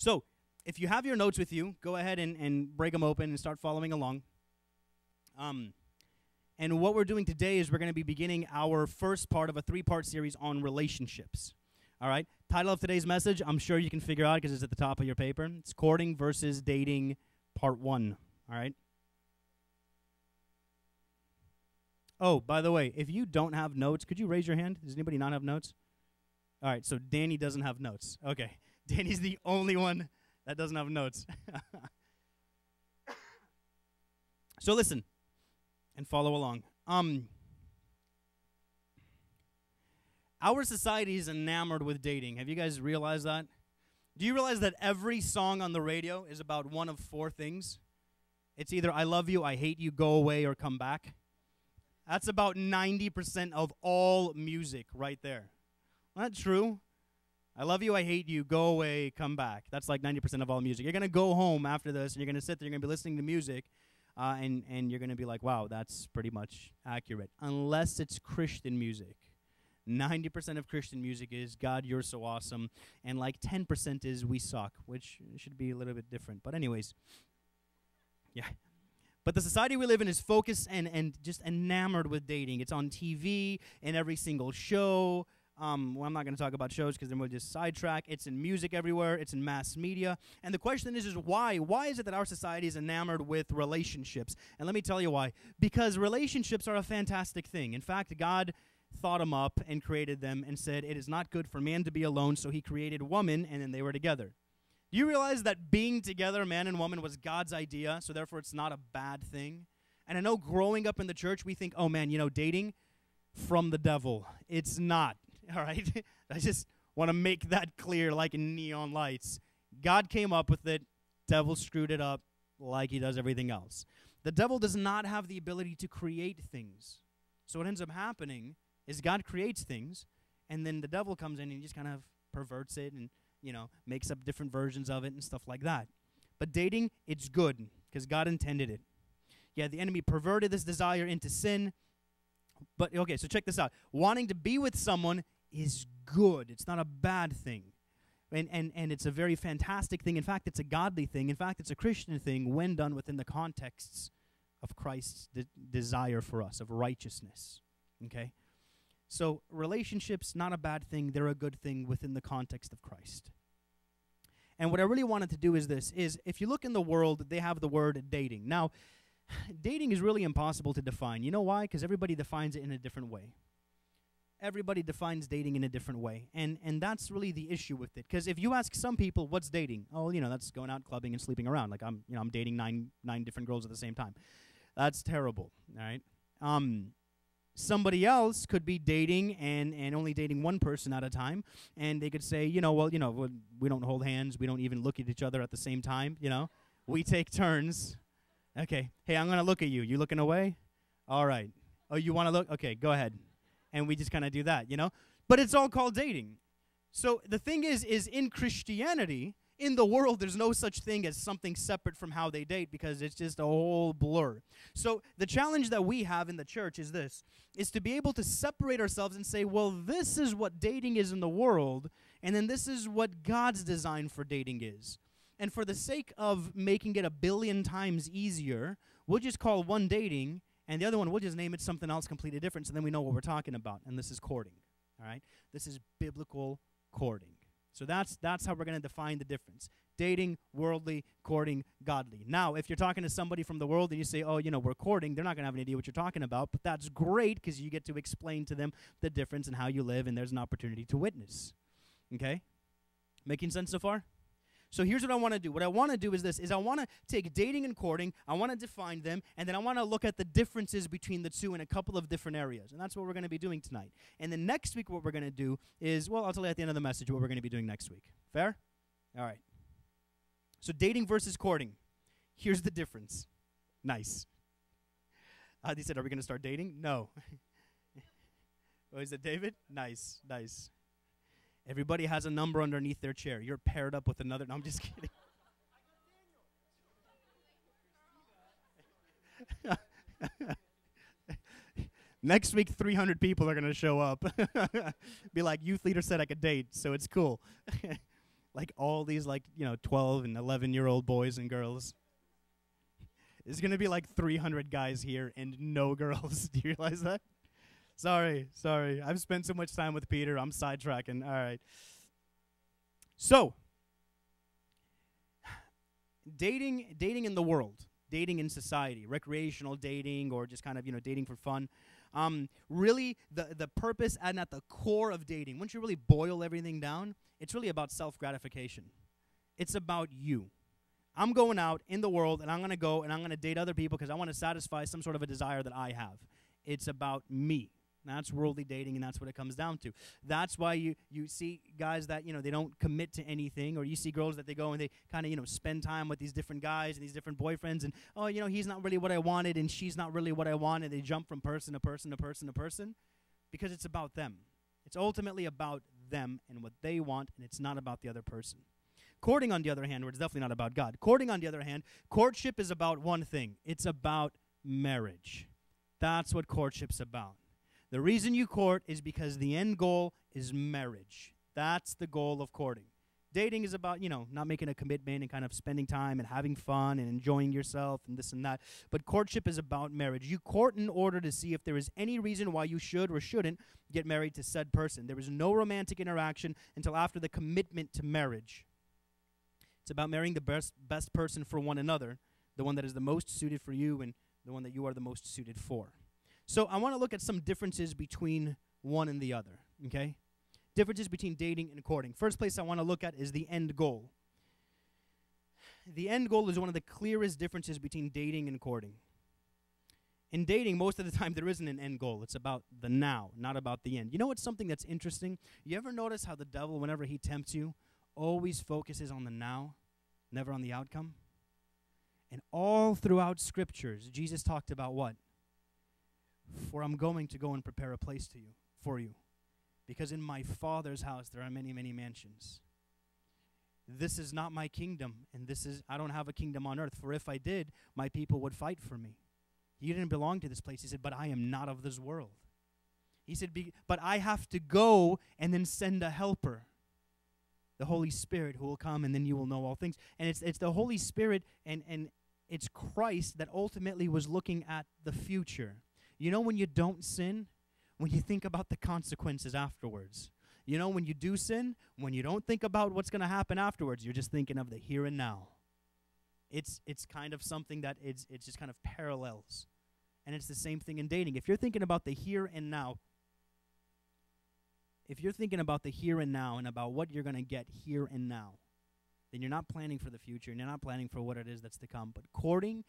So, if you have your notes with you, go ahead and break them open and start following along. And what we're doing today is we're going to be beginning our first part of a 3-part series on relationships. All right? Title of today's message, I'm sure you can figure out because it's at the top of your paper. It's Courting versus Dating, Part 1. All right? Oh, by the way, if you don't have notes, could you raise your hand? Does anybody not have notes? All right, so Danny doesn't have notes. Okay. Danny's the only one that doesn't have notes. So listen and follow along. Our society is enamored with dating. Have you guys realized that? Do you realize that every song on the radio is about one of 4 things? It's either I love you, I hate you, go away, or come back. That's about 90% of all music right there. Isn't that true? I love you, I hate you, go away, come back. That's like 90% of all music. You're going to go home after this, and you're going to sit there, you're going to be listening to music, and you're going to be like, wow, that's pretty much accurate. Unless it's Christian music. 90% of Christian music is, God, you're so awesome, and like 10% is, we suck, which should be a little bit different. But anyways, yeah. But the society we live in is focused and just enamored with dating. It's on TV, in every single show. Well, I'm not going to talk about shows because then we'll just sidetrack. It's in music everywhere. It's in mass media. And the question is why? Why is it that our society is enamored with relationships? And let me tell you why. Because relationships are a fantastic thing. In fact, God thought them up and created them and said, it is not good for man to be alone, so he created woman, and then they were together. Do you realize that being together, man and woman, was God's idea, so therefore it's not a bad thing? And I know growing up in the church, we think, oh man, dating from the devil. It's not, all right? I just want to make that clear like in neon lights. God came up with it. Devil screwed it up like he does everything else. The devil does not have the ability to create things. So what ends up happening is God creates things, and then the devil comes in and he just kind of perverts it and makes up different versions of it and stuff like that. But dating, it's good because God intended it. Yeah, the enemy perverted this desire into sin. But, okay, so check this out. Wanting to be with someone is good. It's not a bad thing. And it's a very fantastic thing. In fact, it's a godly thing. In fact, it's a Christian thing when done within the contexts of Christ's desire for us, of righteousness. Okay? So relationships, not a bad thing. They're a good thing within the context of Christ. And what I really wanted to do is this, is if you look in the world, they have the word dating. Now, dating is really impossible to define. You know why? Because everybody defines it in a different way. Everybody defines dating in a different way. And that's really the issue with it. Because if you ask some people, what's dating? Oh, that's going out clubbing and sleeping around. Like I'm dating nine different girls at the same time. That's terrible, all right? Somebody else could be dating and only dating one person at a time, and they could say, we don't hold hands, we don't even look at each other at the same time, we take turns. Okay, hey, I'm going to look at you. You looking away? All right. Oh, you want to look? Okay, go ahead. And we just kind of do that, But it's all called dating. So the thing is in Christianity, in the world, there's no such thing as something separate from how they date because it's just a whole blur. So the challenge that we have in the church is this, is to be able to separate ourselves and say, well, this is what dating is in the world, and then this is what God's design for dating is. And for the sake of making it 1 billion times easier, we'll just call one dating, and the other one, we'll just name it something else completely different, so then we know what we're talking about, and this is courting, all right? This is biblical courting. So that's how we're going to define the difference. Dating, worldly, courting, godly. Now, if you're talking to somebody from the world and you say, oh, we're courting, they're not going to have any idea what you're talking about, but that's great because you get to explain to them the difference in how you live, and there's an opportunity to witness. Okay? Making sense so far? So here's what I want to do. What I want to do is this, is I want to take dating and courting, I want to define them, and then I want to look at the differences between the two in a couple of different areas. And that's what we're going to be doing tonight. And then next week what we're going to do is, well, I'll tell you at the end of the message what we're going to be doing next week. Fair? All right. So dating versus courting. Here's the difference. Nice. They said, are we going to start dating? No. Oh, is it David? Nice, nice. Everybody has a number underneath their chair. You're paired up with another. No, I'm just kidding. Next week, 300 people are going to show up. Be like, youth leader said I could date, so it's cool. like all these 12 and 11-year-old boys and girls. There's going to be like 300 guys here and no girls. Do you realize that? Sorry. I've spent so much time with Peter. I'm sidetracking. All right. So, dating in the world, dating in society, recreational dating or just kind of, dating for fun. Really, the purpose and at the core of dating, once you really boil everything down, it's really about self-gratification. It's about you. I'm going out in the world, and I'm going to go and I'm going to date other people because I want to satisfy some sort of a desire that I have. It's about me. That's worldly dating, and that's what it comes down to. That's why you see guys that, they don't commit to anything, or you see girls that they go and they kind of, spend time with these different guys and these different boyfriends, and, he's not really what I wanted, and she's not really what I wanted. They jump from person to person to person to person because it's about them. It's ultimately about them and what they want, and it's not about the other person. Courting, on the other hand, it's definitely not about God. Courting, on the other hand, courtship is about one thing. It's about marriage. That's what courtship's about. The reason you court is because the end goal is marriage. That's the goal of courting. Dating is about, not making a commitment and kind of spending time and having fun and enjoying yourself and this and that. But courtship is about marriage. You court in order to see if there is any reason why you should or shouldn't get married to said person. There is no romantic interaction until after the commitment to marriage. It's about marrying the best person for one another, the one that is the most suited for you and the one that you are the most suited for. So I want to look at some differences between one and the other, okay? Differences between dating and courting. First place I want to look at is the end goal. The end goal is one of the clearest differences between dating and courting. In dating, most of the time, there isn't an end goal. It's about the now, not about the end. You know what's something that's interesting? You ever notice how the devil, whenever he tempts you, always focuses on the now, never on the outcome? And all throughout scriptures, Jesus talked about what? For I'm going to go and prepare a place for you. Because in my Father's house there are many, many mansions. This is not my kingdom, and I don't have a kingdom on earth. For if I did, my people would fight for me. You didn't belong to this place. He said, but I am not of this world. He said, but I have to go and then send a helper, the Holy Spirit, who will come, and then you will know all things. And it's the Holy Spirit, and it's Christ that ultimately was looking at the future. You know, when you don't sin, when you think about the consequences afterwards. You know, when you do sin, when you don't think about what's going to happen afterwards, you're just thinking of the here and now. It's kind of something that it's just kind of parallels. And it's the same thing in dating. If you're thinking about the here and now, and about what you're going to get here and now, then you're not planning for the future, and you're not planning for what it is that's to come. But courting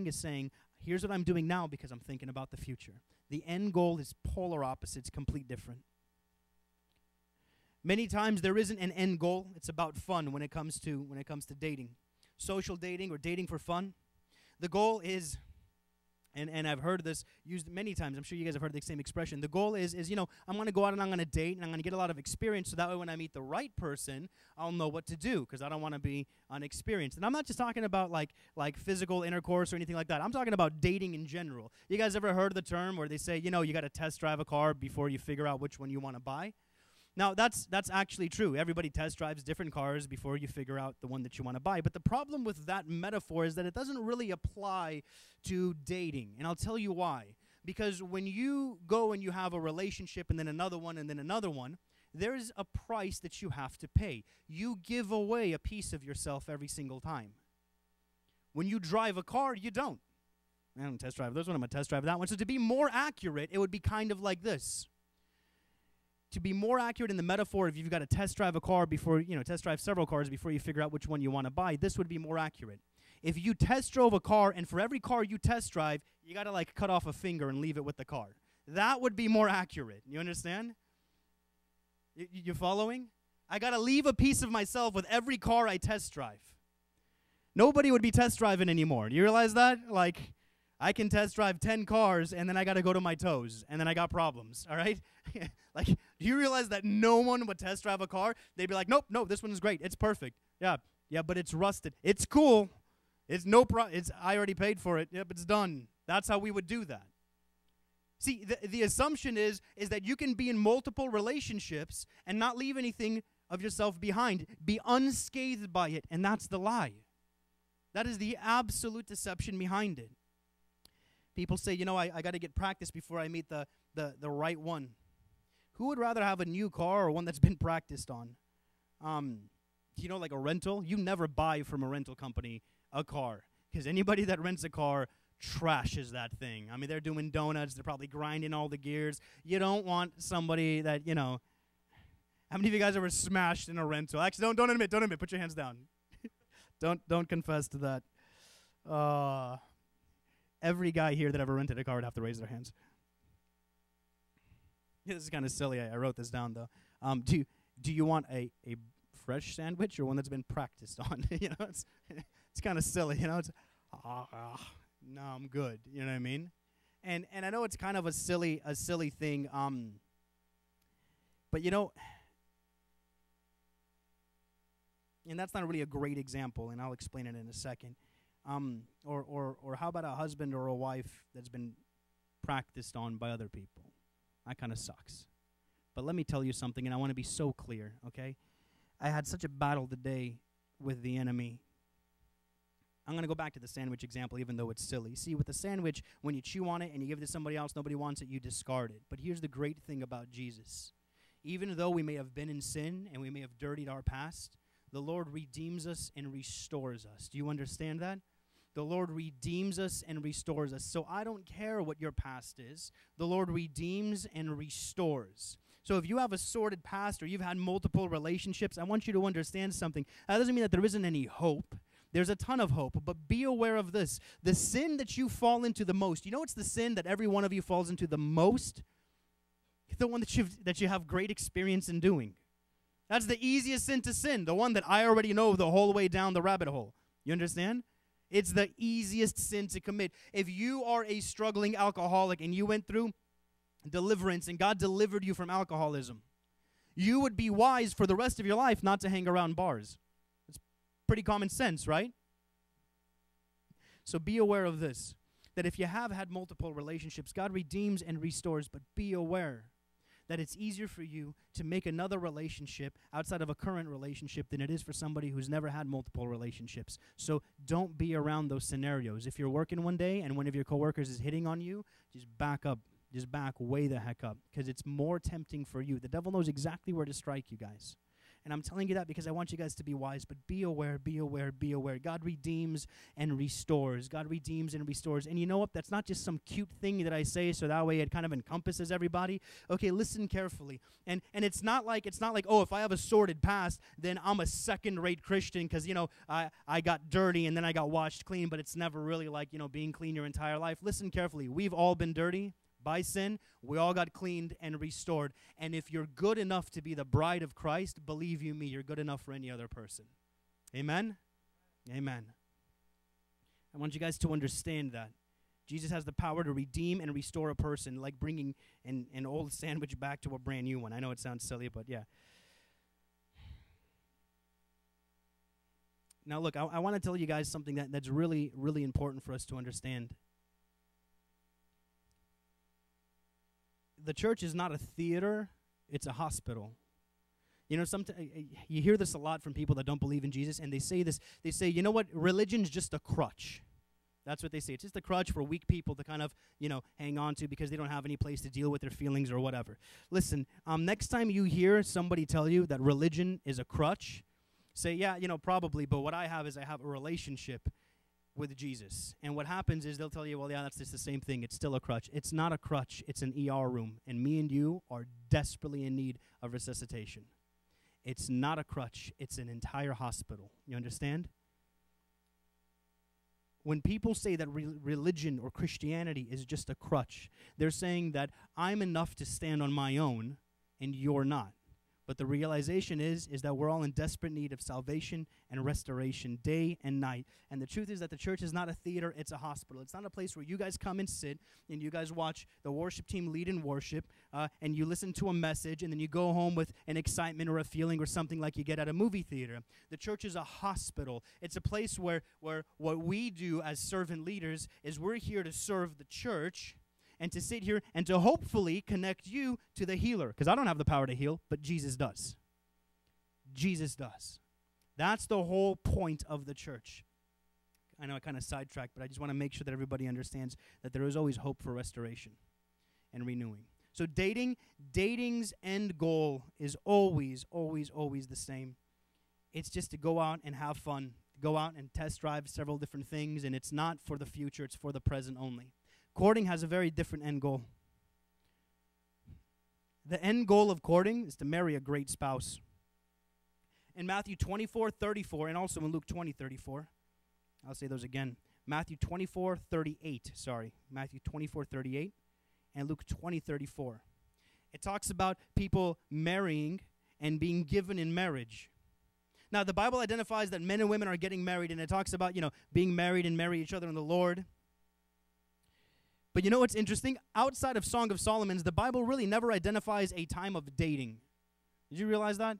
is saying, here's what I'm doing now because I'm thinking about the future. The end goal is polar opposites, complete different. Many times there isn't an end goal. It's about fun when it comes to dating. Social dating or dating for fun. The goal is, and I've heard this used many times. I'm sure you guys have heard the same expression. The goal is I'm going to go out and I'm going to date and I'm going to get a lot of experience so that way when I meet the right person, I'll know what to do because I don't want to be unexperienced. And I'm not just talking about like physical intercourse or anything like that. I'm talking about dating in general. You guys ever heard the term where they say, you got to test drive a car before you figure out which one you want to buy? Now, that's actually true. Everybody test drives different cars before you figure out the one that you want to buy. But the problem with that metaphor is that it doesn't really apply to dating. And I'll tell you why. Because when you go and you have a relationship and then another one and then another one, there's a price that you have to pay. You give away a piece of yourself every single time. When you drive a car, you don't. I don't test drive this one, I'm going to test drive that one. So to be more accurate, it would be kind of like this. To be more accurate in the metaphor, if you've got to test drive a car before, test drive several cars before you figure out which one you want to buy, this would be more accurate. If you test drove a car and for every car you test drive, you got to cut off a finger and leave it with the car. That would be more accurate. You understand? You following? I got to leave a piece of myself with every car I test drive. Nobody would be test driving anymore. Do you realize that? I can test drive 10 cars, and then I got to go to my toes, and then I got problems, all right? Do you realize that no one would test drive a car? They'd be like, nope, this one is great. It's perfect. Yeah, but it's rusted. It's cool. It's I already paid for it. Yep, it's done. That's how we would do that. See, the assumption is that you can be in multiple relationships and not leave anything of yourself behind. Be unscathed by it, and that's the lie. That is the absolute deception behind it. People say, I got to get practice before I meet the right one. Who would rather have a new car or one that's been practiced on? Like a rental? You never buy from a rental company a car, because anybody that rents a car trashes that thing. I mean, they're doing donuts. They're probably grinding all the gears. You don't want somebody that, how many of you guys ever smashed in a rental? Actually, don't admit. Put your hands down. Don't confess to that. Every guy here that ever rented a car would have to raise their hands. Yeah, this is kind of silly. I wrote this down, though. Do you want a fresh sandwich or one that's been practiced on? It's kind of silly. It's no, I'm good. You know what I mean? And I know it's kind of a silly thing. But and that's not really a great example, and I'll explain it in a second. Or how about a husband or a wife that's been practiced on by other people? That kind of sucks. But let me tell you something, and I want to be so clear, okay? I had such a battle today with the enemy. I'm going to go back to the sandwich example, even though it's silly. See, with the sandwich, when you chew on it and you give it to somebody else, nobody wants it, you discard it. But here's the great thing about Jesus. Even though we may have been in sin and we may have dirtied our past, the Lord redeems us and restores us. Do you understand that? The Lord redeems us and restores us. So I don't care what your past is. The Lord redeems and restores. So if you have a sordid past or you've had multiple relationships, I want you to understand something. That doesn't mean that there isn't any hope. There's a ton of hope, but be aware of this. The sin that you fall into the most, it's the sin that every one of you falls into the most? The one that you have great experience in doing. That's the easiest sin to sin, the one that I already know the whole way down the rabbit hole. You understand? It's the easiest sin to commit. If you are a struggling alcoholic and you went through deliverance and God delivered you from alcoholism, you would be wise for the rest of your life not to hang around bars. It's pretty common sense, right? So be aware of this, that if you have had multiple relationships, God redeems and restores, but be aware that it's easier for you to make another relationship outside of a current relationship than it is for somebody who's never had multiple relationships. So don't be around those scenarios. If you're working one day and one of your coworkers is hitting on you, just back up. Just back way the heck up, because it's more tempting for you. The devil knows exactly where to strike you guys. And I'm telling you that because I want you guys to be wise, but be aware, be aware, be aware. God redeems and restores. God redeems and restores. And you know what? That's not just some cute thing that I say so that way it kind of encompasses everybody. Okay, listen carefully. And it's not like, oh, if I have a sordid past, then I'm a second-rate Christian because, I got dirty and then I got washed clean, but it's never really like, being clean your entire life. Listen carefully. We've all been dirty. By sin, we all got cleaned and restored. And if you're good enough to be the bride of Christ, believe you me, you're good enough for any other person. Amen? Amen. I want you guys to understand that. Jesus has the power to redeem and restore a person, like bringing an old sandwich back to a brand new one. I know it sounds silly, but yeah. Now look, I want to tell you guys something that's really, really important for us to understand. The church is not a theater, it's a hospital. Sometimes you hear this a lot from people that don't believe in Jesus, and they say this. They say, you know what, religion's just a crutch. That's what they say. It's just a crutch for weak people to kind of, hang on to because they don't have any place to deal with their feelings or whatever. Listen, next time you hear somebody tell you that religion is a crutch, say, yeah, probably, but what I have is I have a relationship with Jesus. And what happens is they'll tell you, well, yeah, that's just the same thing. It's still a crutch. It's not a crutch. It's an ER room. And me and you are desperately in need of resuscitation. It's not a crutch. It's an entire hospital. You understand? When people say that religion or Christianity is just a crutch, they're saying that I'm enough to stand on my own and you're not. But the realization is that we're all in desperate need of salvation and restoration day and night. And the truth is that the church is not a theater, it's a hospital. It's not a place where you guys come and sit and you guys watch the worship team lead in worship and you listen to a message and then you go home with an excitement or a feeling or something like you get at a movie theater. The church is a hospital. It's a place where what we do as servant leaders is we're here to serve the church and to sit here and to hopefully connect you to the healer. Because I don't have the power to heal, but Jesus does. Jesus does. That's the whole point of the church. I know I kind of sidetracked, but I just want to make sure that everybody understands that there is always hope for restoration and renewing. So dating's end goal is always, always, always the same. It's just to go out and have fun, go out and test drive several different things, and it's not for the future, it's for the present only. Courting has a very different end goal. The end goal of courting is to marry a great spouse. In Matthew 24:34, and also in Luke 20:34, I'll say those again. Matthew 24:38, and Luke 20:34. It talks about people marrying and being given in marriage. Now, the Bible identifies that men and women are getting married, and it talks about, being married and marry each other in the Lord. But you know what's interesting? Outside of Song of Solomon's, the Bible really never identifies a time of dating. Did you realize that?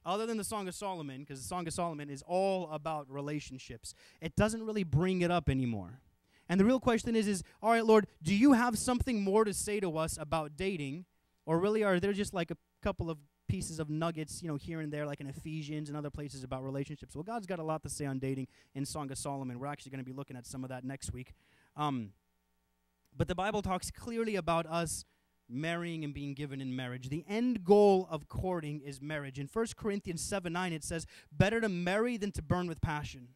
Other than the Song of Solomon, because the Song of Solomon is all about relationships. It doesn't really bring it up anymore. And the real question is, all right, Lord, do you have something more to say to us about dating? Or really are there just like a couple of pieces of nuggets, here and there, like in Ephesians and other places about relationships? Well, God's got a lot to say on dating in Song of Solomon. We're actually going to be looking at some of that next week. But the Bible talks clearly about us marrying and being given in marriage. The end goal of courting is marriage. In 1 Corinthians 7:9, it says, better to marry than to burn with passion.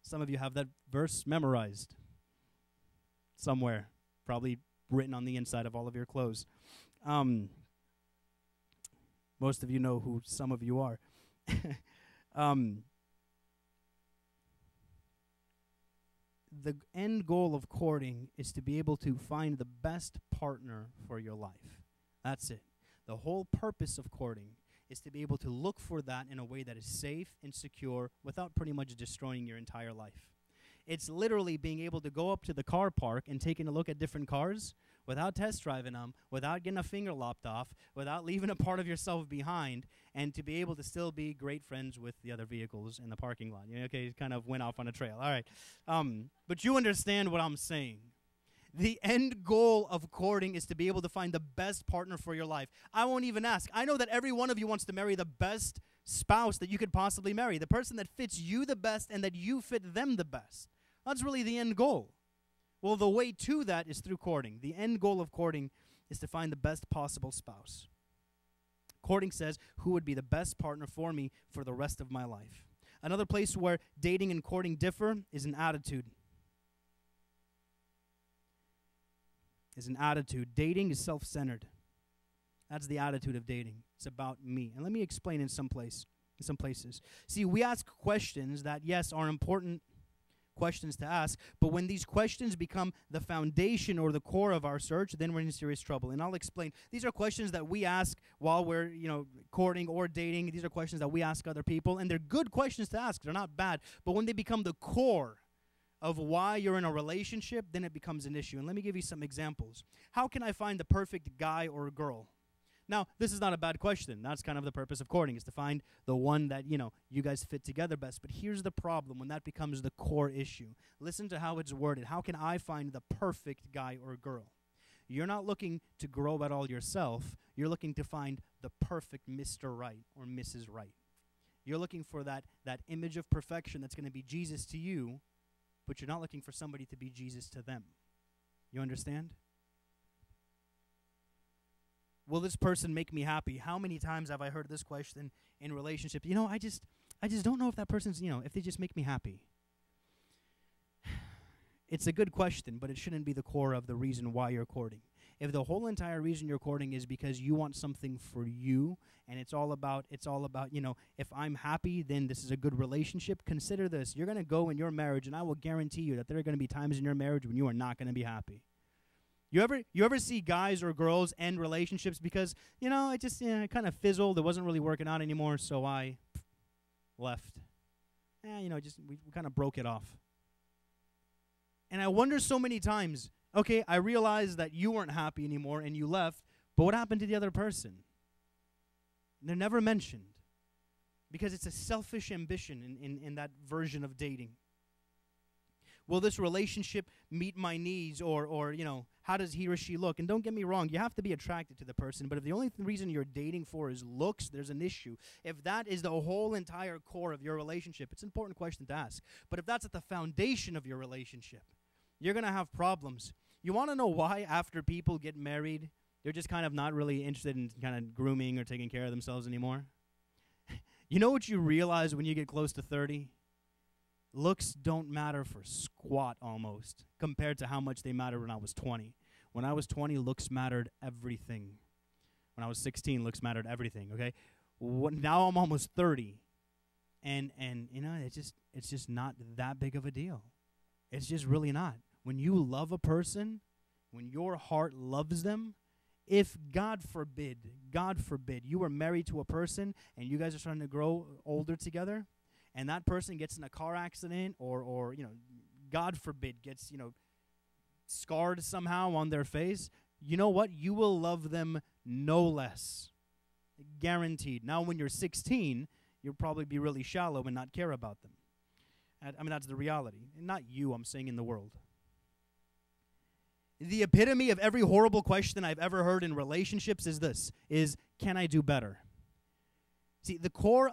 Some of you have that verse memorized somewhere, probably written on the inside of all of your clothes. Most of you know who some of you are. The end goal of courting is to be able to find the best partner for your life. That's it. The whole purpose of courting is to be able to look for that in a way that is safe and secure without pretty much destroying your entire life. It's literally being able to go up to the car park and taking a look at different cars without test driving them, without getting a finger lopped off, without leaving a part of yourself behind, and to be able to still be great friends with the other vehicles in the parking lot. Okay, it kind of went off on a trail. All right. But you understand what I'm saying. The end goal of courting is to be able to find the best partner for your life. I won't even ask. I know that every one of you wants to marry the best spouse that you could possibly marry, the person that fits you the best and that you fit them the best. That's really the end goal. Well, the way to that is through courting. The end goal of courting is to find the best possible spouse. Courting says, who would be the best partner for me for the rest of my life? Another place where dating and courting differ is an attitude. Dating is self-centered. That's the attitude of dating. It's about me. And let me explain in some places. See, we ask questions that, yes, are important questions to ask, but when these questions become the foundation or the core of our search, then we're in serious trouble. And I'll explain. These are questions that we ask while we're, courting or dating. These are questions that we ask other people, and they're good questions to ask. They're not bad. But when they become the core of why you're in a relationship, then it becomes an issue. And let me give you some examples. How can I find the perfect guy or girl? Now, this is not a bad question. That's kind of the purpose of courting, is to find the one that, you guys fit together best. But here's the problem when that becomes the core issue. Listen to how it's worded. How can I find the perfect guy or girl? You're not looking to grow at all yourself. You're looking to find the perfect Mr. Right or Mrs. Right. You're looking for that image of perfection that's going to be Jesus to you, but you're not looking for somebody to be Jesus to them. You understand? Will this person make me happy? How many times have I heard this question in relationships? I just don't know if that person's, if they just make me happy. It's a good question, but it shouldn't be the core of the reason why you're courting. If the whole entire reason you're courting is because you want something for you, and it's all about, if I'm happy, then this is a good relationship, consider this. You're going to go in your marriage, and I will guarantee you that there are going to be times in your marriage when you are not going to be happy. You ever see guys or girls end relationships because, it kind of fizzled, it wasn't really working out anymore, so I left. We kind of broke it off. And I wonder so many times, okay, I realized that you weren't happy anymore and you left, but what happened to the other person? They're never mentioned because it's a selfish ambition in that version of dating. Will this relationship meet my needs, or how does he or she look? And don't get me wrong, you have to be attracted to the person, but if the only reason you're dating for is looks, there's an issue. If that is the whole entire core of your relationship, it's an important question to ask. But if that's at the foundation of your relationship, you're going to have problems. You want to know why after people get married, they're just kind of not really interested in kind of grooming or taking care of themselves anymore? You know what you realize when you get close to 30? Looks don't matter for squat almost compared to how much they mattered when I was 20. When I was 20, looks mattered everything. When I was 16, looks mattered everything, okay? Now I'm almost 30, and it's just not that big of a deal. It's just really not. When you love a person, when your heart loves them, if God forbid, you were married to a person and you guys are starting to grow older together, and that person gets in a car accident or God forbid, gets, scarred somehow on their face, you know what? You will love them no less. Guaranteed. Now, when you're 16, you'll probably be really shallow and not care about them. I mean, that's the reality. Not you, I'm saying in the world. The epitome of every horrible question I've ever heard in relationships is this, can I do better? See, the core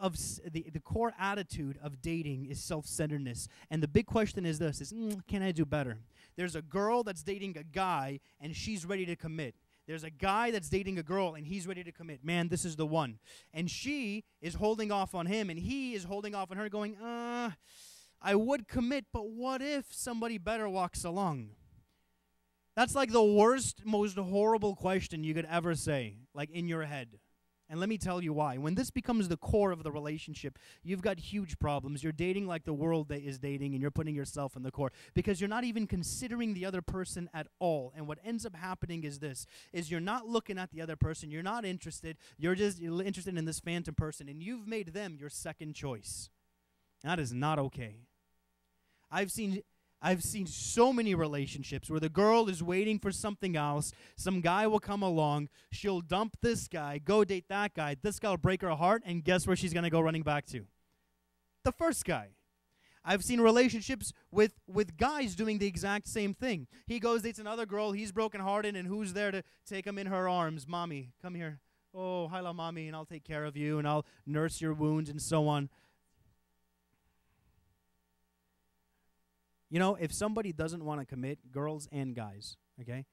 attitude of dating is self-centeredness. And the big question is this, can I do better? There's a girl that's dating a guy, and she's ready to commit. There's a guy that's dating a girl, and he's ready to commit. Man, this is the one. And she is holding off on him, and he is holding off on her going, I would commit, but what if somebody better walks along? That's like the worst, most horrible question you could ever say, like in your head. And let me tell you why. When this becomes the core of the relationship, you've got huge problems. You're dating like the world is dating, and you're putting yourself in the core because you're not even considering the other person at all. And what ends up happening is this, you're not looking at the other person. You're not interested. You're interested in this phantom person, and you've made them your second choice. That is not okay. I've seen so many relationships where the girl is waiting for something else. Some guy will come along. She'll dump this guy, go date that guy. This guy will break her heart, and guess where she's going to go running back to? The first guy. I've seen relationships with guys doing the exact same thing. He goes, dates another girl. He's brokenhearted, and who's there to take him in her arms? Mommy, come here. Oh, hello, Mommy, and I'll take care of you, and I'll nurse your wounds, and so on. If somebody doesn't want to commit, girls and guys, okay?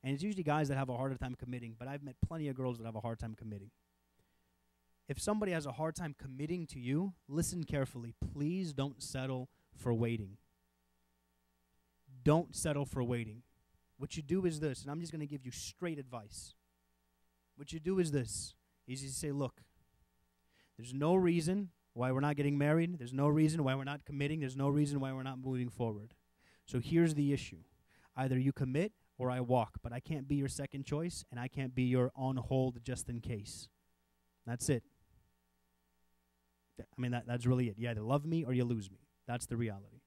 And it's usually guys that have a harder time committing, but I've met plenty of girls that have a hard time committing. If somebody has a hard time committing to you, listen carefully. Please don't settle for waiting. Don't settle for waiting. What you do is this, and I'm just going to give you straight advice. What you do is this, is you say, look, there's no reason why we're not getting married. There's no reason why we're not committing. There's no reason why we're not moving forward. So here's the issue. Either you commit or I walk, but I can't be your second choice, and I can't be your on hold just in case. That's it. I mean, that's really it. You either love me or you lose me. That's the reality.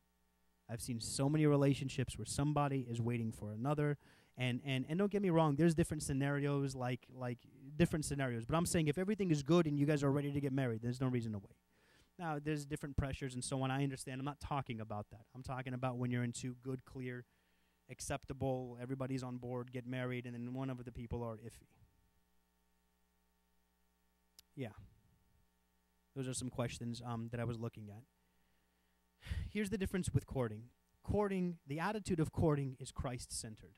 I've seen so many relationships where somebody is waiting for another, and don't get me wrong, there's different scenarios, like different scenarios. But I'm saying if everything is good and you guys are ready to get married, there's no reason to wait. Now, there's different pressures and so on. I understand. I'm not talking about that. I'm talking about when you're into good, clear, acceptable, everybody's on board, get married, and then one of the people are iffy. Yeah. Those are some questions that I was looking at. Here's the difference with courting. The attitude of courting is Christ-centered.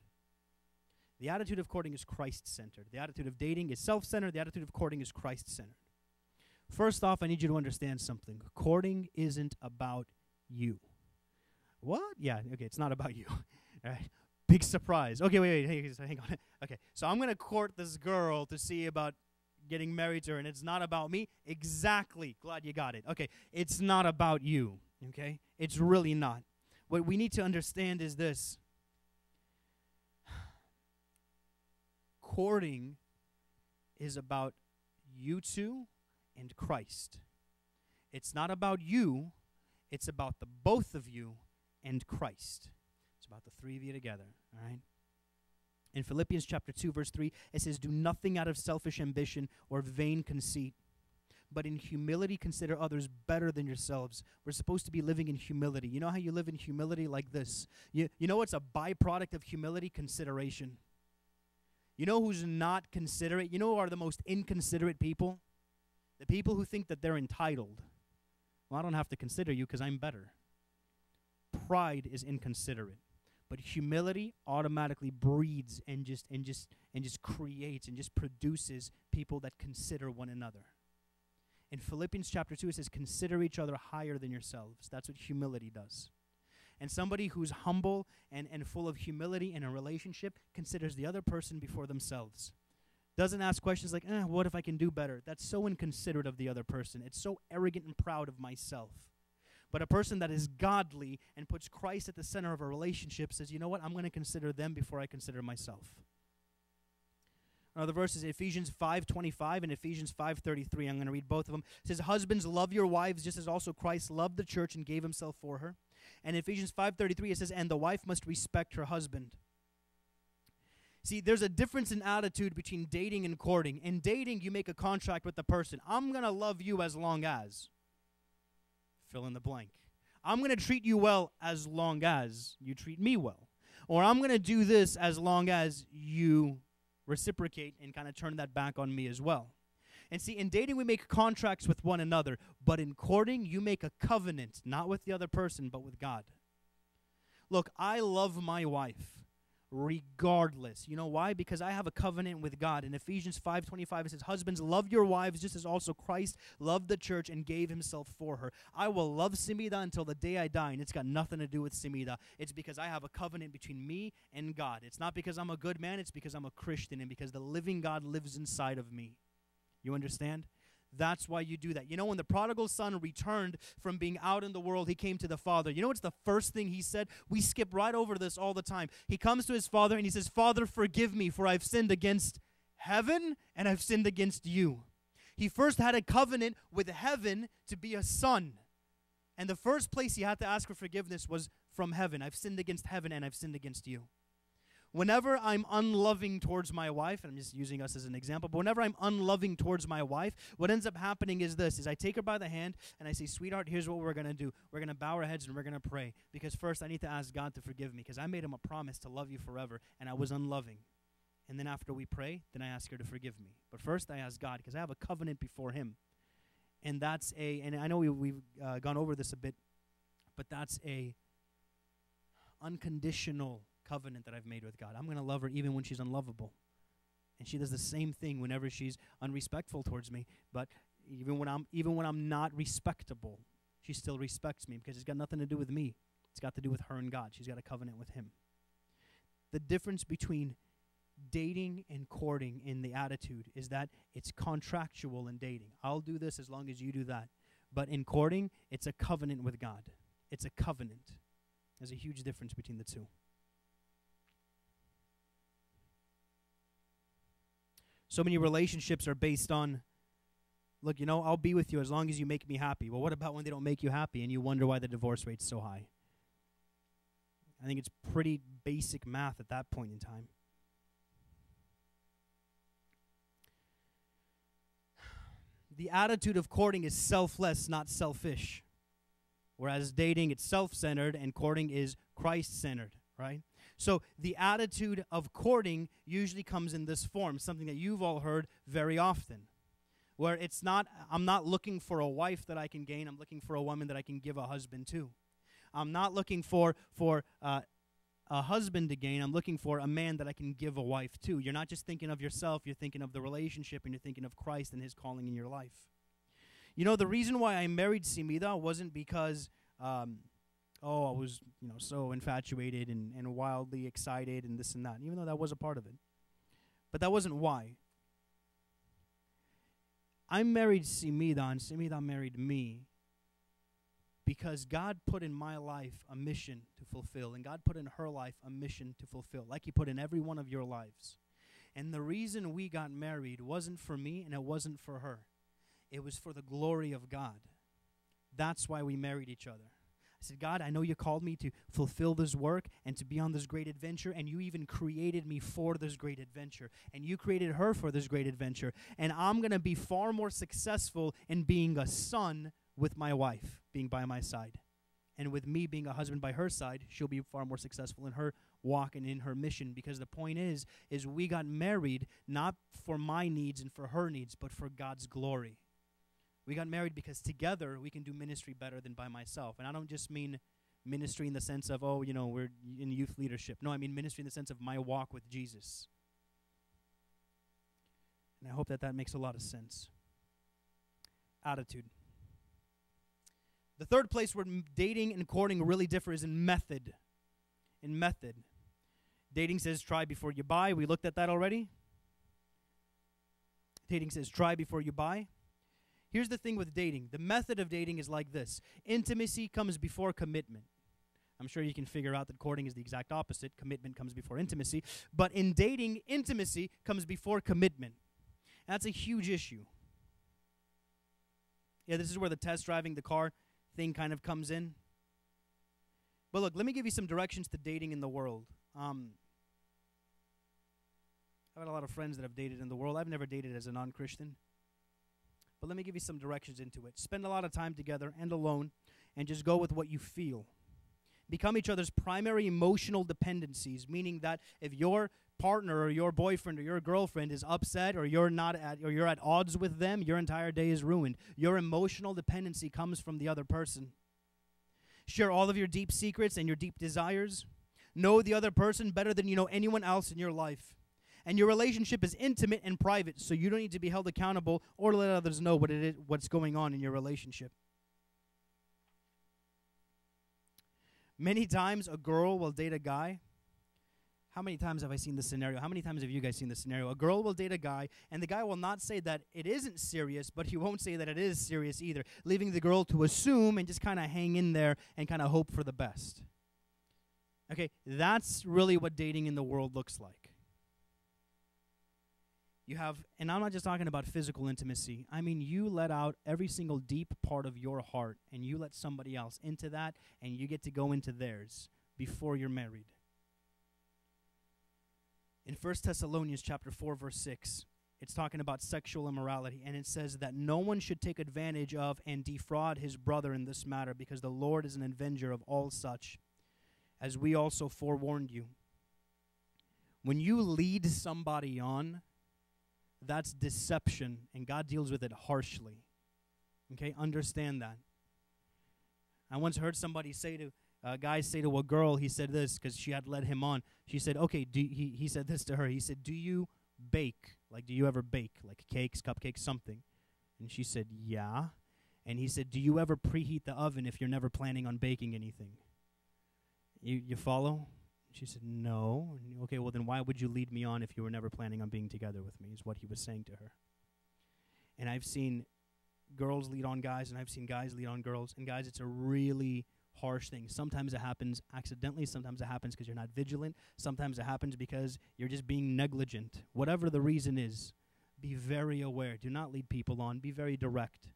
The attitude of courting is Christ-centered. The attitude of dating is self-centered. The attitude of courting is Christ-centered. First off, I need you to understand something. Courting isn't about you. What? Yeah, okay, it's not about you. All right. Big surprise. Okay, wait, hang on. Okay, so I'm going to court this girl to see about getting married to her, and it's not about me? Exactly. Glad you got it. Okay, it's not about you, okay? It's really not. What we need to understand is this. Courting is about you two and Christ. It's not about you. It's about the both of you and Christ. It's about the three of you together, all right? In Philippians chapter 2, verse 3, it says, do nothing out of selfish ambition or vain conceit, but in humility consider others better than yourselves. We're supposed to be living in humility. You know how you live in humility? Like this. You know what's a byproduct of humility? Consideration. You know who's not considerate? You know who are the most inconsiderate people? The people who think that they're entitled. Well, I don't have to consider you because I'm better. Pride is inconsiderate. But humility automatically breeds and just creates and just produces people that consider one another. In Philippians chapter 2, it says, consider each other higher than yourselves. That's what humility does. And somebody who's humble and full of humility in a relationship considers the other person before themselves. Doesn't ask questions like, what if I can do better? That's so inconsiderate of the other person. It's so arrogant and proud of myself. But a person that is godly and puts Christ at the center of a relationship says, you know what, I'm going to consider them before I consider myself. Another verse is Ephesians 5:25 and Ephesians 5:33. I'm going to read both of them. It says, husbands, love your wives just as also Christ loved the church and gave himself for her. And Ephesians 5:33, it says, and the wife must respect her husband. See, there's a difference in attitude between dating and courting. In dating, you make a contract with the person. I'm going to love you as long as. Fill in the blank. I'm going to treat you well as long as you treat me well. Or I'm going to do this as long as you reciprocate and kind of turn that back on me as well. And see, in dating, we make contracts with one another. But in courting, you make a covenant, not with the other person, but with God. Look, I love my wife regardless. You know why? Because I have a covenant with God. In Ephesians 5:25, it says, husbands, love your wives just as also Christ loved the church and gave himself for her. I will love Simida until the day I die, and it's got nothing to do with Simida. It's because I have a covenant between me and God. It's not because I'm a good man. It's because I'm a Christian and because the living God lives inside of me. You understand? That's why you do that. You know, when the prodigal son returned from being out in the world, he came to the father. You know what's the first thing he said? We skip right over this all the time. He comes to his father and he says, Father, forgive me, for I've sinned against heaven and I've sinned against you. He first had a covenant with heaven to be a son. And the first place he had to ask for forgiveness was from heaven. I've sinned against heaven and I've sinned against you. Whenever I'm unloving towards my wife, and I'm just using us as an example, but whenever I'm unloving towards my wife, what ends up happening is this, is I take her by the hand and I say, sweetheart, here's what we're going to do. We're going to bow our heads and we're going to pray. Because first I need to ask God to forgive me because I made him a promise to love you forever and I was unloving. And then after we pray, then I ask her to forgive me. But first I ask God because I have a covenant before him. And that's and I know we've gone over this a bit, but that's a unconditional covenant that I've made with God. I'm going to love her even when she's unlovable. And she does the same thing whenever she's unrespectful towards me. But even when I'm not respectable, she still respects me because it's got nothing to do with me. It's got to do with her and God. She's got a covenant with him. The difference between dating and courting in the attitude is that it's contractual in dating. I'll do this as long as you do that. But in courting, it's a covenant with God. It's a covenant. There's a huge difference between the two. So many relationships are based on, look, you know, I'll be with you as long as you make me happy. Well, what about when they don't make you happy and you wonder why the divorce rate's so high? I think it's pretty basic math at that point in time. The attitude of courting is selfless, not selfish. Whereas dating, it's self-centered, and courting is Christ-centered, right? So the attitude of courting usually comes in this form, something that you've all heard very often, where it's not, I'm not looking for a wife that I can gain, I'm looking for a woman that I can give a husband to. I'm not looking for a husband to gain, I'm looking for a man that I can give a wife to. You're not just thinking of yourself, you're thinking of the relationship, and you're thinking of Christ and his calling in your life. You know, the reason why I married Simida wasn't because I was, so infatuated and wildly excited and this and that, even though that was a part of it. But that wasn't why. I married Simida, and Simida married me because God put in my life a mission to fulfill, and God put in her life a mission to fulfill, like he put in every one of your lives. And the reason we got married wasn't for me, and it wasn't for her. It was for the glory of God. That's why we married each other. said, God, I know you called me to fulfill this work and to be on this great adventure, and you even created me for this great adventure, and you created her for this great adventure, and I'm going to be far more successful in being a son with my wife being by my side. And with me being a husband by her side, she'll be far more successful in her walk and in her mission, because the point is we got married not for my needs and for her needs, but for God's glory. We got married because together we can do ministry better than by myself. And I don't just mean ministry in the sense of, we're in youth leadership. No, I mean ministry in the sense of my walk with Jesus. And I hope that makes a lot of sense. Attitude. The third place where dating and courting really differ is in method. In method. Dating says try before you buy. We looked at that already. Dating says try before you buy. Here's the thing with dating. The method of dating is like this. Intimacy comes before commitment. I'm sure you can figure out that courting is the exact opposite. Commitment comes before intimacy. But in dating, intimacy comes before commitment. And that's a huge issue. Yeah, this is where the test driving the car thing kind of comes in. But look, let me give you some directions to dating in the world. I've had a lot of friends that have dated in the world. I've never dated as a non-Christian. But let me give you some directions into it. Spend a lot of time together and alone, and just go with what you feel. Become each other's primary emotional dependencies, meaning that if your partner or your boyfriend or your girlfriend is upset or you're at odds with them, your entire day is ruined. Your emotional dependency comes from the other person. Share all of your deep secrets and your deep desires. Know the other person better than you know anyone else in your life. And your relationship is intimate and private, so you don't need to be held accountable or let others know what's going on in your relationship. Many times a girl will date a guy. How many times have I seen this scenario? How many times have you guys seen this scenario? A girl will date a guy, and the guy will not say that it isn't serious, but he won't say that it is serious either, leaving the girl to assume and just kind of hang in there and kind of hope for the best. Okay, that's really what dating in the world looks like. You have, and I'm not just talking about physical intimacy. I mean, you let out every single deep part of your heart, and you let somebody else into that, and you get to go into theirs before you're married. In 1 Thessalonians chapter 4, verse 6, it's talking about sexual immorality, and it says that no one should take advantage of and defraud his brother in this matter, because the Lord is an avenger of all such, as we also forewarned you. When you lead somebody on, that's deception, and God deals with it harshly. Okay, understand that. I once heard somebody say to a guy say to a girl, he said this because she had led him on. She said, okay, he said this to her. He said, do you bake? Like, do you ever bake? Like cakes, cupcakes, something? And she said, yeah. And he said, do you ever preheat the oven if you're never planning on baking anything? You follow? She said, no. Okay, well, then why would you lead me on if you were never planning on being together with me, is what he was saying to her. And I've seen girls lead on guys, and I've seen guys lead on girls. And guys, it's a really harsh thing. Sometimes it happens accidentally. Sometimes it happens because you're not vigilant. Sometimes it happens because you're just being negligent. Whatever the reason is, be very aware. Do not lead people on. Be very direct.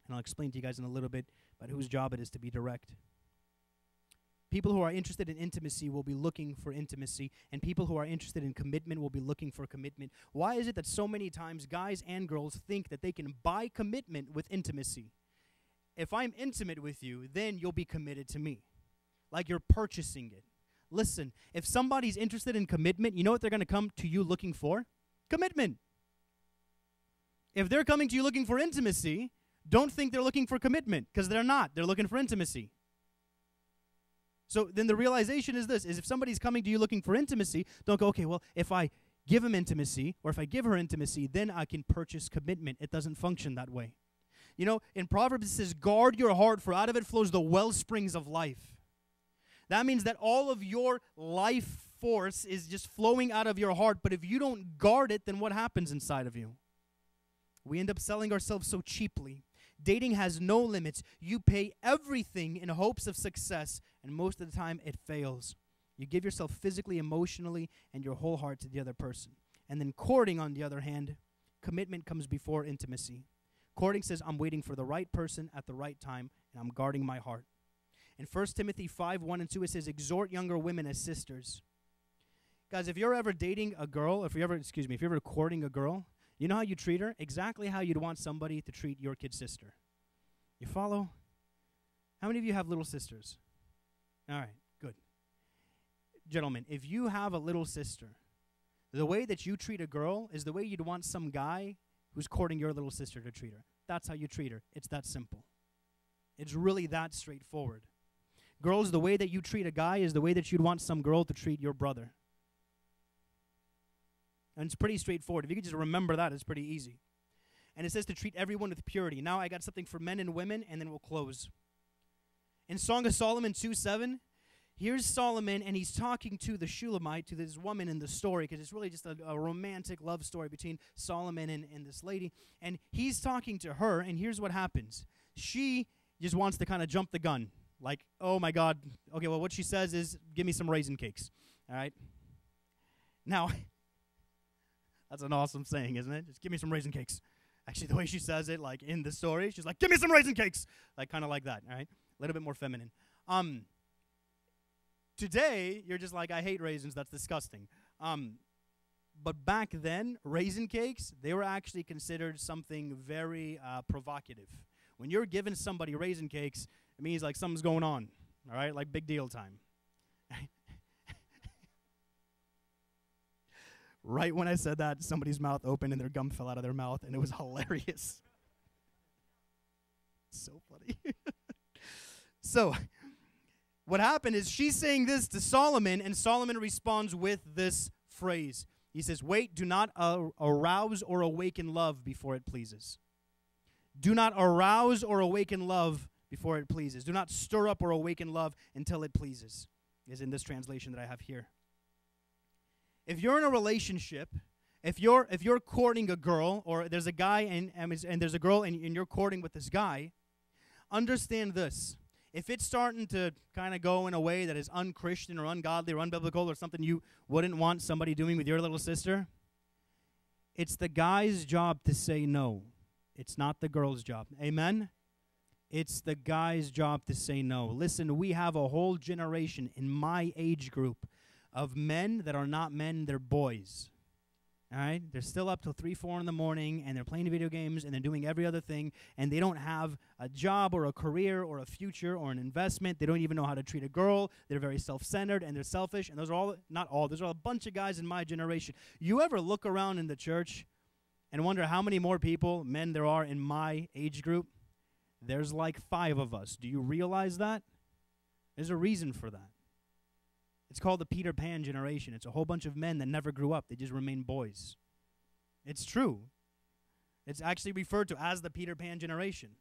And I'll explain to you guys in a little bit about whose job it is to be direct. People who are interested in intimacy will be looking for intimacy, and people who are interested in commitment will be looking for commitment. Why is it that so many times guys and girls think that they can buy commitment with intimacy? If I'm intimate with you, then you'll be committed to me. Like you're purchasing it. Listen, if somebody's interested in commitment, you know what they're going to come to you looking for? Commitment. If they're coming to you looking for intimacy, don't think they're looking for commitment, because they're not. They're looking for intimacy. So then the realization is this, is if somebody's coming to you looking for intimacy, don't go, okay, well, if I give him intimacy, or if I give her intimacy, then I can purchase commitment. It doesn't function that way. You know, in Proverbs it says, guard your heart, for out of it flows the well springs of life. That means that all of your life force is just flowing out of your heart, but if you don't guard it, then what happens inside of you? We end up selling ourselves so cheaply. Dating has no limits. You pay everything in hopes of success, and most of the time it fails. You give yourself physically, emotionally, and your whole heart to the other person. And then courting, on the other hand, commitment comes before intimacy. Courting says, I'm waiting for the right person at the right time, and I'm guarding my heart. In 1 Timothy 5:1-2, it says, exhort younger women as sisters. Guys, if you're ever dating a girl, if you're ever courting a girl, you know how you treat her? Exactly how you'd want somebody to treat your kid sister. You follow? How many of you have little sisters? All right, good. Gentlemen, if you have a little sister, the way that you treat a girl is the way you'd want some guy who's courting your little sister to treat her. That's how you treat her. It's that simple. It's really that straightforward. Girls, the way that you treat a guy is the way that you'd want some girl to treat your brother. And it's pretty straightforward. If you could just remember that, it's pretty easy. And it says to treat everyone with purity. Now I got something for men and women, and then we'll close. In Song of Solomon 2:7, here's Solomon, and he's talking to the Shulamite, to this woman in the story, because it's really just a romantic love story between Solomon and this lady. And he's talking to her, and here's what happens. She just wants to kind of jump the gun. Like, oh my God. Okay, well, what she says is, give me some raisin cakes. All right? Now, that's an awesome saying, isn't it? Just give me some raisin cakes. Actually, the way she says it, like in the story, she's like, give me some raisin cakes. Like, kind of like that, all right? A little bit more feminine. Today, you're just like, I hate raisins. That's disgusting. But back then, raisin cakes, they were actually considered something very provocative. When you're giving somebody raisin cakes, it means like something's going on, all right? Like big deal time. Right when I said that, somebody's mouth opened and their gum fell out of their mouth, and it was hilarious. So funny. So, what happened is she's saying this to Solomon, and Solomon responds with this phrase. He says, wait, do not arouse or awaken love before it pleases. Do not arouse or awaken love before it pleases. Do not stir up or awaken love until it pleases, is in this translation that I have here. If you're in a relationship, if you're courting a girl, or there's a guy and there's a girl and you're courting with this guy, understand this. If it's starting to kind of go in a way that is unchristian or ungodly or unbiblical or something you wouldn't want somebody doing with your little sister, it's the guy's job to say no. It's not the girl's job. Amen? It's the guy's job to say no. Listen, we have a whole generation in my age group of men that are not men, they're boys. All right? They're still up till 3, 4 in the morning, and they're playing video games, and they're doing every other thing, and they don't have a job or a career or a future or an investment. They don't even know how to treat a girl. They're very self-centered, and they're selfish, and those are all, not all, those are a bunch of guys in my generation. You ever look around in the church and wonder how many more people, men, there are in my age group? There's like 5 of us. Do you realize that? There's a reason for that. It's called the Peter Pan generation. It's a whole bunch of men that never grew up. They just remain boys. It's true. It's actually referred to as the Peter Pan generation.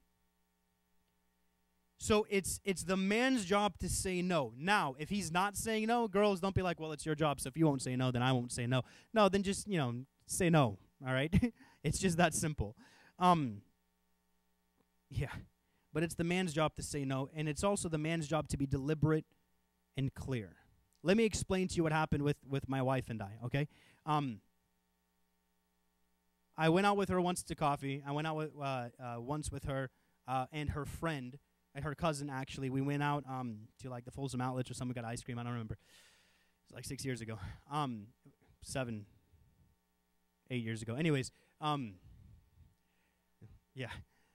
So it's the man's job to say no. Now, if he's not saying no, girls, don't be like, well, it's your job, so if you won't say no, then I won't say no. No, then just, say no, all right? It's just that simple. Yeah. But it's the man's job to say no, and it's also the man's job to be deliberate and clear. Let me explain to you what happened with my wife and I, okay? I went out with her once to coffee. I went out with, once with her and her friend, and her cousin, actually. We went out to, like, the Folsom Outlets or something. We got ice cream. I don't remember. It was like 6 years ago. 7, 8 years ago. Anyways, yeah.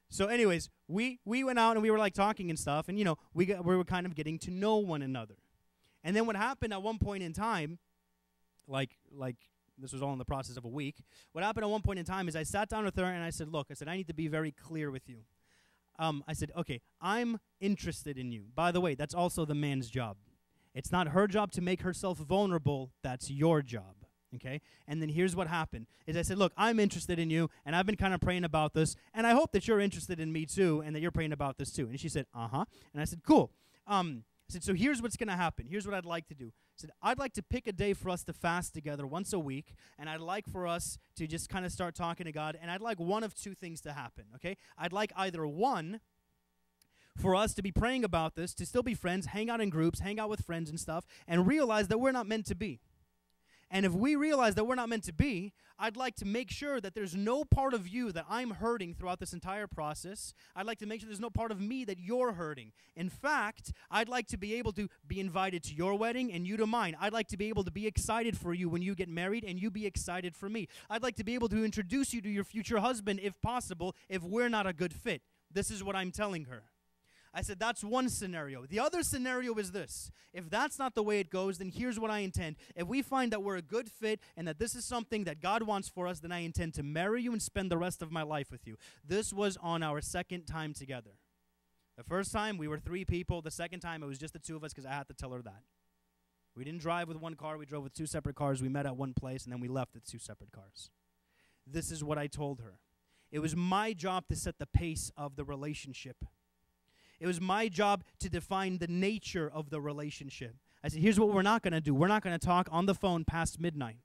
So anyways, we went out and we were, like, talking and stuff, and, we were kind of getting to know one another. And then what happened at one point in time, like this was all in the process of a week, what happened at one point in time is I sat down with her and I said, look, I need to be very clear with you. I said, okay, I'm interested in you. By the way, that's also the man's job. It's not her job to make herself vulnerable. That's your job, okay? And then here's what happened, is I said, look, I'm interested in you, and I've been kind of praying about this, and I hope that you're interested in me too, and that you're praying about this too. And she said, uh-huh. And I said, cool. I said, so here's what's going to happen. Here's what I'd like to do. I said, I'd like to pick a day for us to fast together once a week, and I'd like for us to just kind of start talking to God, and I'd like one of 2 things to happen, okay? I'd like either one, for us to be praying about this, to still be friends, hang out in groups, hang out with friends and stuff, and realize that we're not meant to be. And if we realize that we're not meant to be, I'd like to make sure that there's no part of you that I'm hurting throughout this entire process. I'd like to make sure there's no part of me that you're hurting. In fact, I'd like to be able to be invited to your wedding and you to mine. I'd like to be able to be excited for you when you get married and you be excited for me. I'd like to be able to introduce you to your future husband if possible, if we're not a good fit. This is what I'm telling her. I said, that's one scenario. The other scenario is this. If that's not the way it goes, then here's what I intend. If we find that we're a good fit and that this is something that God wants for us, then I intend to marry you and spend the rest of my life with you. This was on our second time together. The first time, we were 3 people. The second time, it was just the 2 of us because I had to tell her that. We didn't drive with one car. We drove with 2 separate cars. We met at one place, and then we left with 2 separate cars. This is what I told her. It was my job to set the pace of the relationship. It was my job to define the nature of the relationship. I said, here's what we're not going to do. We're not going to talk on the phone past midnight.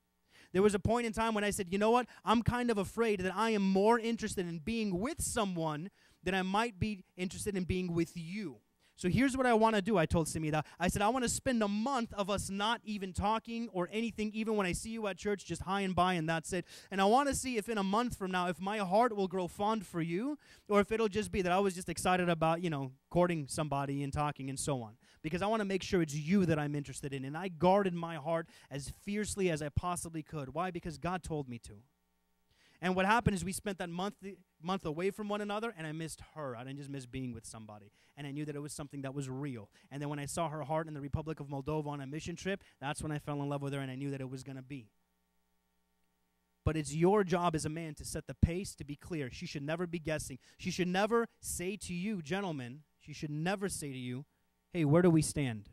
There was a point in time when I said, you know what? I'm kind of afraid that I am more interested in being with someone than I might be interested in being with you. So here's what I want to do, I told Simida. I said, I want to spend a month of us not even talking or anything, even when I see you at church, just hi and bye, and that's it. And I want to see if in a month from now, if my heart will grow fond for you, or if it'll just be that I was just excited about, courting somebody and talking and so on. Because I want to make sure it's you that I'm interested in. And I guarded my heart as fiercely as I possibly could. Why? Because God told me to. And what happened is we spent that month away from one another, and I missed her. I didn't just miss being with somebody. And I knew that it was something that was real. And then when I saw her heart in the Republic of Moldova on a mission trip, that's when I fell in love with her, and I knew that it was going to be. But it's your job as a man to set the pace, to be clear. She should never be guessing. She should never say to you, gentlemen, she should never say to you, hey, where do we stand?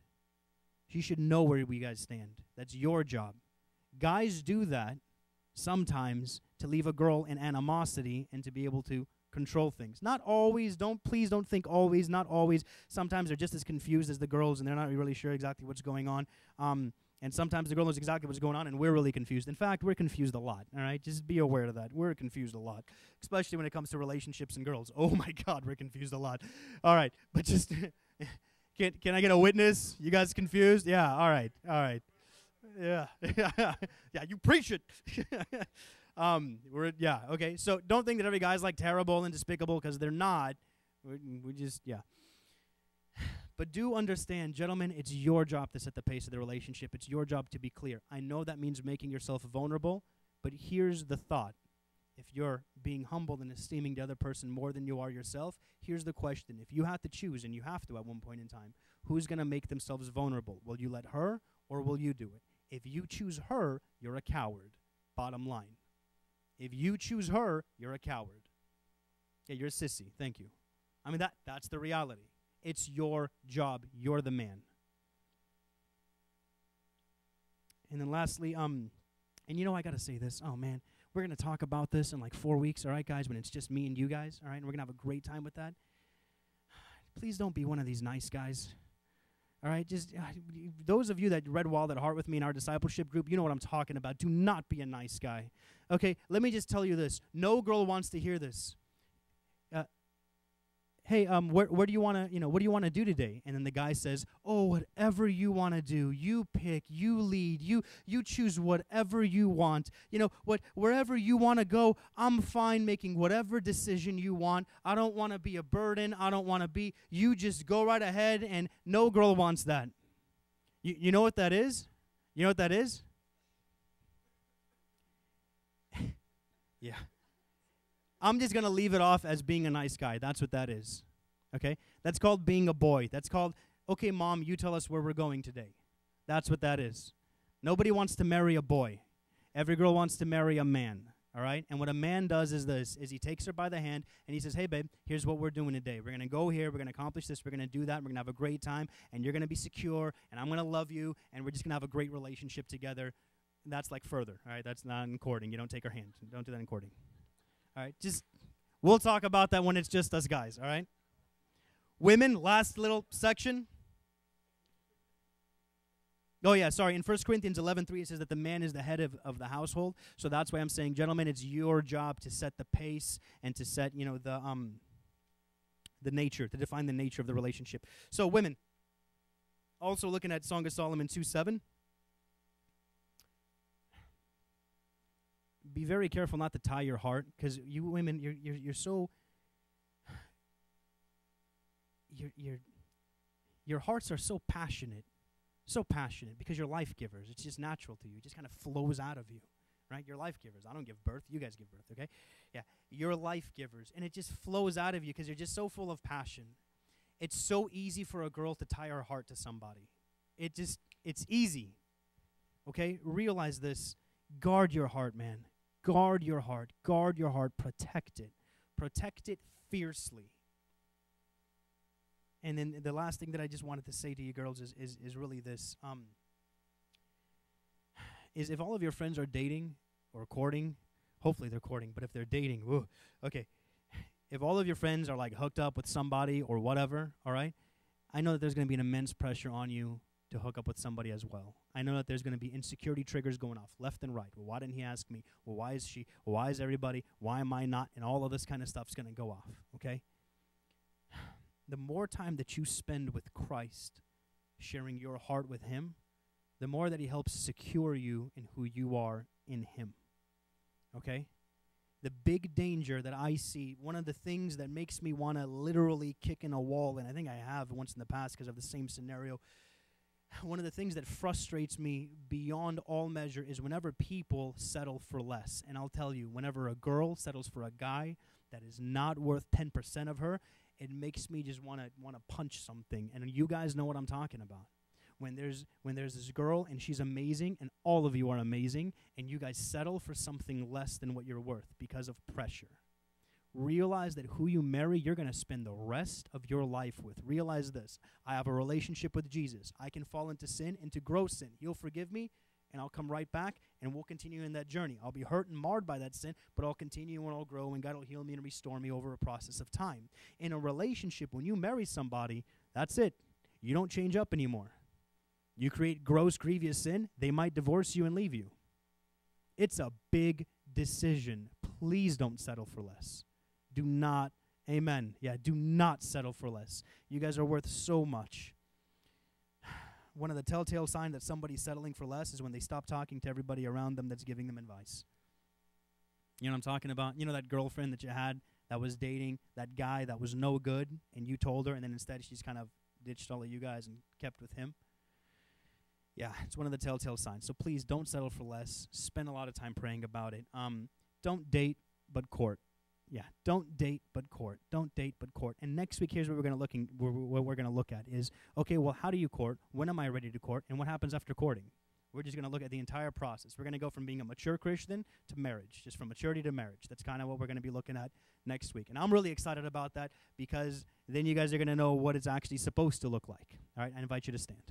She should know where we guys stand. That's your job. Guys do that sometimes to leave a girl in animosity and to be able to control things. Not always. Please don't think always. Not always. Sometimes they're just as confused as the girls, and they're not really sure exactly what's going on. And sometimes the girl knows exactly what's going on, and we're really confused. In fact, we're confused a lot, all right? Just be aware of that. We're confused a lot, especially when it comes to relationships and girls. Oh, my God, we're confused a lot. All right, but just, can I get a witness? You guys confused? Yeah, all right. Yeah, yeah, you preach it. Okay. So don't think that every guy's like terrible and despicable, because they're not. We just, yeah. But do understand, gentlemen, it's your job to set the pace of the relationship. It's your job to be clear. I know that means making yourself vulnerable, but here's the thought. If you're being humble and esteeming the other person more than you are yourself, here's the question. If you have to choose, and you have to at one point in time, who's going to make themselves vulnerable? Will you let her, or will you do it? If you choose her, you're a coward. Bottom line. If you choose her, you're a coward. Yeah, you're a sissy. Thank you. I mean, that's the reality. It's your job. You're the man. And then lastly, and I got to say this. Oh, man, we're going to talk about this in like 4 weeks, all right, guys, when it's just me and you guys, all right? And we're going to have a great time with that. Please don't be one of these nice guys. All right, just those of you that read Wild at Heart with me in our discipleship group, you know what I'm talking about. Do not be a nice guy. Okay, let me just tell you this. No girl wants to hear this. Hey, where do you want to, what do you want to do today? And then the guy says, oh, whatever you want to do, you pick, you lead, you choose whatever you want. Wherever you want to go, I'm fine making whatever decision you want. I don't want to be a burden. I don't want to be, you just go right ahead, and no girl wants that. You know what that is? You know what that is? Yeah. I'm just going to leave it off as being a nice guy. That's what that is, okay? That's called being a boy. That's called, okay, Mom, you tell us where we're going today. That's what that is. Nobody wants to marry a boy. Every girl wants to marry a man, all right? And what a man does is this, is he takes her by the hand, and he says, hey, babe, here's what we're doing today. We're going to go here. We're going to accomplish this. We're going to do that. We're going to have a great time, and you're going to be secure, and I'm going to love you, and we're just going to have a great relationship together. And that's like further, all right? That's not in courting. You don't take her hand. Don't do that in courting. All right, we'll talk about that when it's just us guys, all right? Women, last little section. Oh, yeah, sorry. In 1 Corinthians 11:3, it says that the man is the head of the household. So that's why I'm saying, gentlemen, it's your job to set the pace and to set, the nature, to define the nature of the relationship. So women, also looking at Song of Solomon 2:7. be very careful not to tie your heart, because you women, you're so your hearts are so passionate because you're life givers. It's just natural to you. It just kind of flows out of you, right? You're life givers. I don't give birth. You guys give birth, okay? Yeah, you're life givers, and it just flows out of you because you're just so full of passion. It's so easy for a girl to tie her heart to somebody. It's easy, okay? Realize this. Guard your heart, man. Guard your heart. Guard your heart. Protect it. Protect it fiercely. And then the last thing that I just wanted to say to you girls is really this. Is if all of your friends are dating or courting, hopefully they're courting, but if they're dating, whoa, okay. If all of your friends are like hooked up with somebody or whatever, all right, I know that there's going to be an immense pressure on you to hook up with somebody as well. I know that there's going to be insecurity triggers going off left and right. Well, why didn't he ask me? Well, why is she? Well, why is everybody? Why am I not? And all of this kind of stuff's going to go off, okay? The more time that you spend with Christ, sharing your heart with him, the more that he helps secure you in who you are in him, okay? The big danger that I see, one of the things that makes me want to literally kick in a wall, and I think I have once in the past because of the same scenario, one of the things that frustrates me beyond all measure is whenever people settle for less. And I'll tell you, whenever a girl settles for a guy that is not worth 10% of her, it makes me just want to punch something. And you guys know what I'm talking about. When there's this girl and she's amazing and all of you are amazing and you guys settle for something less than what you're worth because of pressure. Realize that who you marry, you're going to spend the rest of your life with. Realize this. I have a relationship with Jesus. I can fall into sin, into gross sin. He'll forgive me, and I'll come right back, and we'll continue in that journey. I'll be hurt and marred by that sin, but I'll continue and I'll grow, and God will heal me and restore me over a process of time. In a relationship, when you marry somebody, that's it. You don't change up anymore. You create gross, grievous sin, they might divorce you and leave you. It's a big decision. Please don't settle for less. Do not, amen. Yeah, do not settle for less. You guys are worth so much. One of the telltale signs that somebody's settling for less is when they stop talking to everybody around them that's giving them advice. You know what I'm talking about? You know that girlfriend that you had that was dating that guy that was no good, and you told her, and then instead she's kind of ditched all of you guys and kept with him? Yeah, it's one of the telltale signs. So please don't settle for less. Spend a lot of time praying about it. Don't date, but court. Yeah, don't date but court. Don't date but court. And next week, here's what we're going to look at is, okay, well, how do you court? When am I ready to court? And what happens after courting? We're just going to look at the entire process. We're going to go from being a mature Christian to marriage, just from maturity to marriage. That's kind of what we're going to be looking at next week. And I'm really excited about that because then you guys are going to know what it's actually supposed to look like. All right, I invite you to stand.